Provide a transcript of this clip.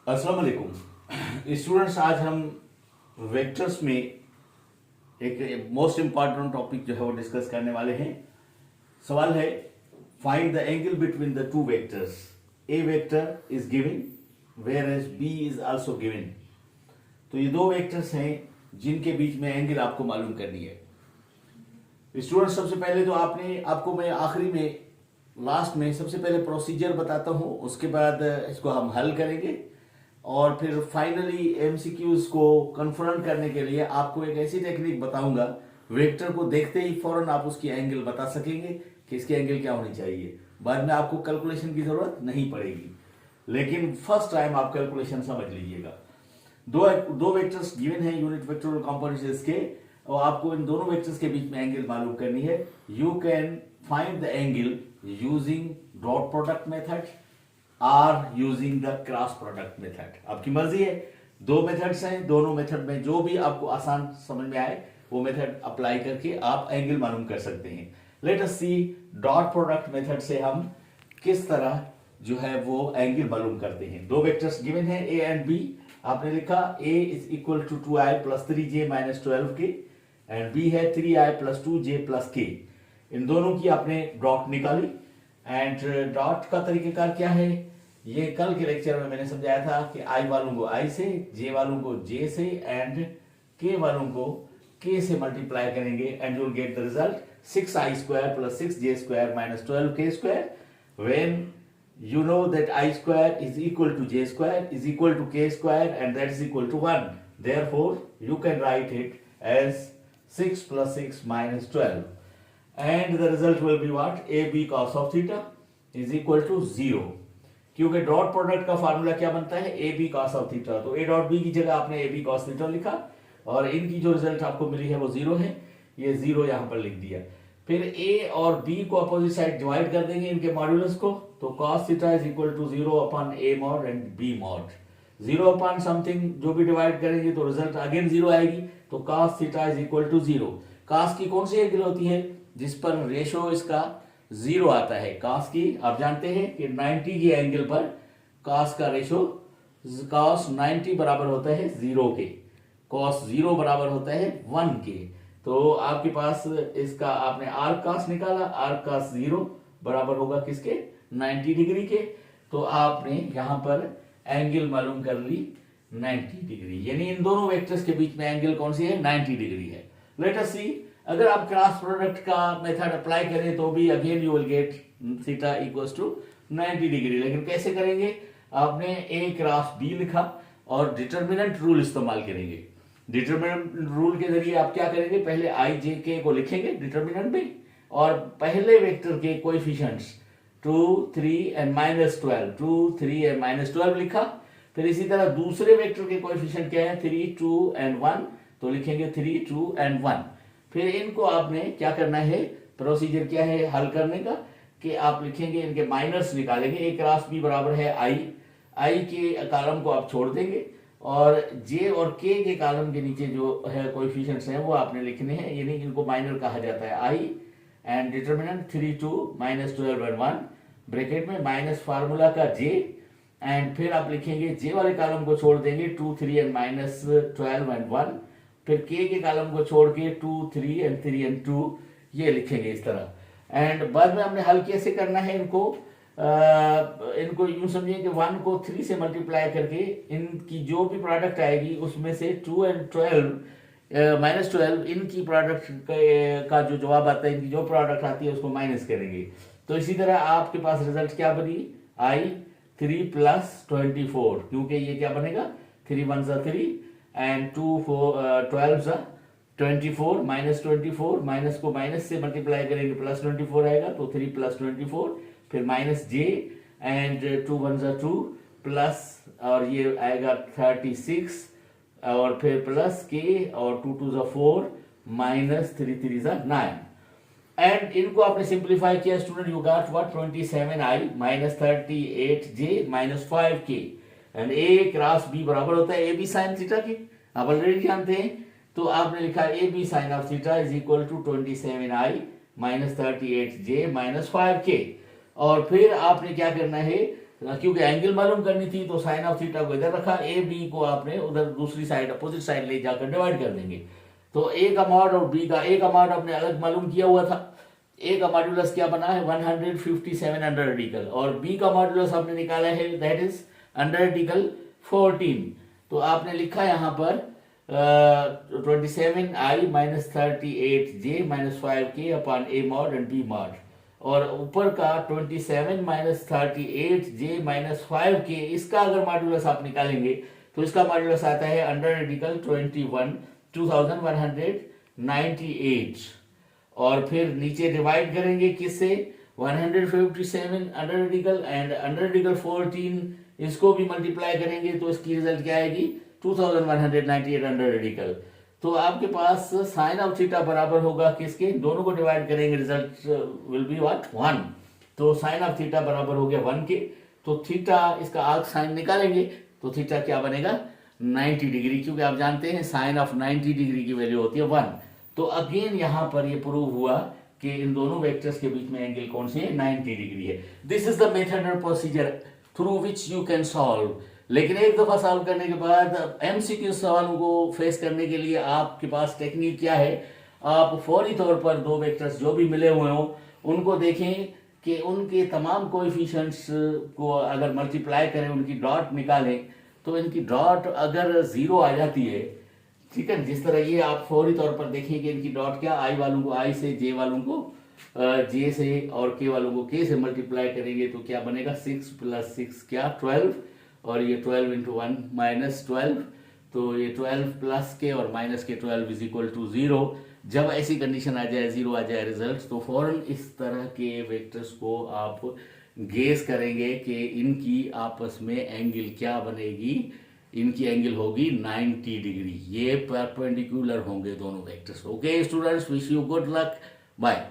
अस्सलाम वालेकुम स्टूडेंट्स। आज हम वेक्टर्स में एक मोस्ट इम्पॉर्टेंट टॉपिक जो है वो डिस्कस करने वाले हैं। सवाल है, find the angle between the two vectors. A vector is given whereas B is also given. तो ये दो वेक्टर्स हैं जिनके बीच में एंगल आपको मालूम करनी है। स्टूडेंट्स, सबसे पहले तो आपको मैं आखिरी में लास्ट में सबसे पहले प्रोसीजर बताता हूं, उसके बाद इसको हम हल करेंगे और फिर फाइनली एमसीक्यूज को कन्फ्रंट करने के लिए आपको एक ऐसी टेक्निक बताऊंगा, वेक्टर को देखते ही फौरन आप उसकी एंगल बता सकेंगे कि इसकी एंगल क्या होनी चाहिए। बाद में आपको कैलकुलेशन की जरूरत नहीं पड़ेगी, लेकिन फर्स्ट टाइम आप कैलकुलेशन समझ लीजिएगा। दो वेक्टर्स गिवन है यूनिट वेक्टर और कंपोनेंट्स के, और आपको इन दोनों वेक्टर्स के बीच में एंगल मालूम करनी है। You can find the angle using dot product method or using the cross product method. आपकी मर्जी है, दो मेथड्स हैं, दोनों मेथड में जो भी आपको आसान समझ में आए वो मेथड अप्लाई करके आप एंगल मालूम कर सकते हैं। Let us see dot product method से हम किस तरह जो है वो एंगल मालूम करते हैं। दो वेक्टर्स गिवन है ए एंड बी। आपने लिखा a is equal to 2i plus 3j minus 12k and b है 3i plus 2j plus k। इन दोनों की आपने डॉट निकाली एंड डॉट का तरीकेकार क्या है, ये कल के लेक्चर में मैंने समझाया था कि i वालों को i से, j वालों को j से एंड k वालों को k से मल्टीप्लाई करेंगे and you will get the result 6i square plus 6j square minus 12k square. When you know that I square is equal to j square is equal to k square and that is equal to 1. Therefore, you can write it as 6 plus 6 minus 12. And the result will be what? AB cos of theta is equal to 0. क्योंकि dot product का formula क्या बनता है? AB cos of theta। तो A dot B की जगह आपने AB cos theta लिखा और इनकी जो रिजल्ट आपको मिली है वो 0 है। ये 0 यहाँ पर लिख दिया। फिर A और B को अपोजिट साइड डिवाइड कर देंगे इनके मॉड्यूलस को, तो cos theta is equal to 0 upon A mod and B mod. 0 upon something जो भी डिवाइड करेंगे तो रिजल्ट अगेन 0 आएगी, तो cos theta is equal to 0। cos की कौन सी एंगल होती है जिस पर रेशो इसका 0 आता है? cos की आप जानते हैं कि 90 की एंगल पर cos का रेशो cos 90 बराबर होता है 0 के, cos 0 बराबर होता है 1 के। तो आपके पास इसका आपने आर्क कास निकाला, आर्क कास 0 बराबर होगा किसके? 90 डिग्री के। तो आपने यहां पर एंगल मालूम कर ली 90 डिग्री, यानी इन दोनों वेक्टर्स के बीच में एंगल कौन सी है? 90 डिग्री है। लेट अस सी, अगर आप क्रॉस प्रोडक्ट का मेथड अप्लाई करें तो भी again you will get theta equals to 90 degree. लेकिन कैसे करेंगे? आपने ए क्रॉस बी लिखा और डिटर्मिनेंट रूल इस्तेमाल करेंगे। डिटर्मिनेंट रूल के जरिए आप क्या करेंगे? पहले आई जे के को लिखेंगे डिटर्मिनेंट में और पहले वेक्टर के coefficients 2 3 and minus 12, 2 3 and minus 12 लिखा। फिर इसी तरह दूसरे वेक्टर के कोएफिशिएंट क्या है? 3 2 एंड 1, तो लिखेंगे 3 2 एंड 1। फिर इनको आपने क्या करना है? प्रोसीजर क्या है हल करने का कि आप लिखेंगे इनके माइनस निकालेंगे। ए क्रॉस बी बराबर है आई के कॉलम को आप छोड़ देंगे और जे और के के कॉलम के नीचे जो है कोएफिशिएंट्स हैं वो आपने लिखने हैं, यानी इनको माइनर कहा जाता है I and determinant 3 2 minus 12 and 1 bracket में माइनस फार्मूला का जे एंड फिर आप लिखेंगे जे वाले कॉलम को छोड़ देंगे 2 3 एंड माइनस 12 एंड 1, फिर के कॉलम को छोड़ के 2 3 एंड 3 एंड 2 ये लिखेंगे इस तरह। एंड बाद में हमने हल कैसे करना है इनको यूं समझिए कि 1 को 3 से मल्टीप्लाई करके इनकी जो भी प्रोडक्ट आएगी उसमें से 2 एंड 12 माइनस 12 इनकी प्रोडक्ट का जो जवाब आता है, इनकी जो प्रोडक्ट आती है उसको माइनस करेंगे। तो इसी तरह आपके पास रिजल्ट क्या बनी? आई 3 प्लस 24, क्योंकि ये क्या बनेगा? 3 1 जा 3 एंड 2 12 जा 24 माइनस 24, माइनस को माइनस से मल्टीप्लाई करेंगे प्लस 24 आएगा, तो 3 प्लस 24 फिर माइनस जे एंड 2 1 जा 2 प्लस और ये आएगा 36 और फिर प्लस के और 2 2 जा 4 माइनस 3 3 जा 9 एंड इनको आपने सिंप्लीफाई किया student, you got what? 27i minus 38j minus 5k and A cross B बराबर होता है ए बी साइन थीटा के, आप ऑलरेडी जानते हैं। तो आपने लिखा A B sine of theta is equal to 27i minus 38j minus 5k और फिर आपने क्या करना है? क्योंकि एंगल मालूम करनी थी तो साइन ऑफ थीटा को इधर रखा, ए बी को आपने उधर दूसरी साइड अपोजिट साइड ले जाकर डिवाइड कर देंगे। तो ए का मॉड और बी का, ए का मॉड आपने अलग मालूम किया हुआ था, ए का मॉड्यूलस क्या बना है 157 अंडर रेडिकल, और बी का मॉड्यूलस आपने निकाला है दैट इज अंडर रेडिकल 14। तो आपने लिखा यहाँ पर 27i minus 38j minus 5k upon A mod and B mod, और ऊपर का 27 माइनस 38j माइनस 5k, इसका अगर मॉड्यूलस आप निकालेंगे तो इसका मॉड्यूलस आता है अंडर रेडिकल 2198, और फिर नीचे डिवाइड करेंगे किससे 157 under radical and under radical 14, इसको भी मल्टीप्लाई करेंगे तो इसकी रिजल्ट क्या आएगी 2198 अंडर रेडिकल। तो आपके पास साइन ऑफ थीटा बराबर होगा किसके, दोनों को डिवाइड करेंगे रिजल्ट विल बी व्हाट 1। तो साइन ऑफ थीटा बराबर हो गया 1 के, तो थीटा इसका आर्क साइन निकालेंगे तो थीटा क्या बनेगा 90 डिग्री, क्योंकि आप जानते हैं साइन ऑफ 90 डिग्री की वैल्यू होती है 1। तो अगेन यहां पर ये प्रूव हुआ कि इन दोनों वेक्टर्स के बीच में एंगल कौन सी है 90 डिग्री है। दिस इज द मेथड और procedure through which you can solve. लेकिन एक दफा सॉल्व करने के बाद एमसीक्यू सवालों को फेस करने के लिए आपके पास टेक्निक क्या है, आप फौरी तौर पर दो वेक्टर्स जो भी मिले हुए हो उनको देखें कि उनके तमाम कोएफिशिएंट्स को अगर मल्टीप्लाई करें, उनकी डॉट निकालें, तो इनकी डॉट अगर 0 आ जाती है, ठीक है, जिस तरह ये आप फौरी तौर पर देखिए कि इनकी डॉट क्या, आई वालों को आई से, जे वालों को जे से, और के वालों को के से मल्टीप्लाई करेंगे तो क्या बनेगा 6 + 6 क्या 12, और ये 12 × 1 -12, तो ये 12 प्लस के और माइनस के 12 = 0। जब ऐसी कंडीशन आ जाए 0 आ जाए रिजल्ट, तो फौरन इस तरह के वेक्टर्स को आप गेस करेंगे कि इनकी आपस में एंगल क्या बनेगी, इनकी एंगल होगी 90 डिग्री, ये परपेंडिकुलर होंगे दोनों vectors. Okay students, wish you good luck, bye.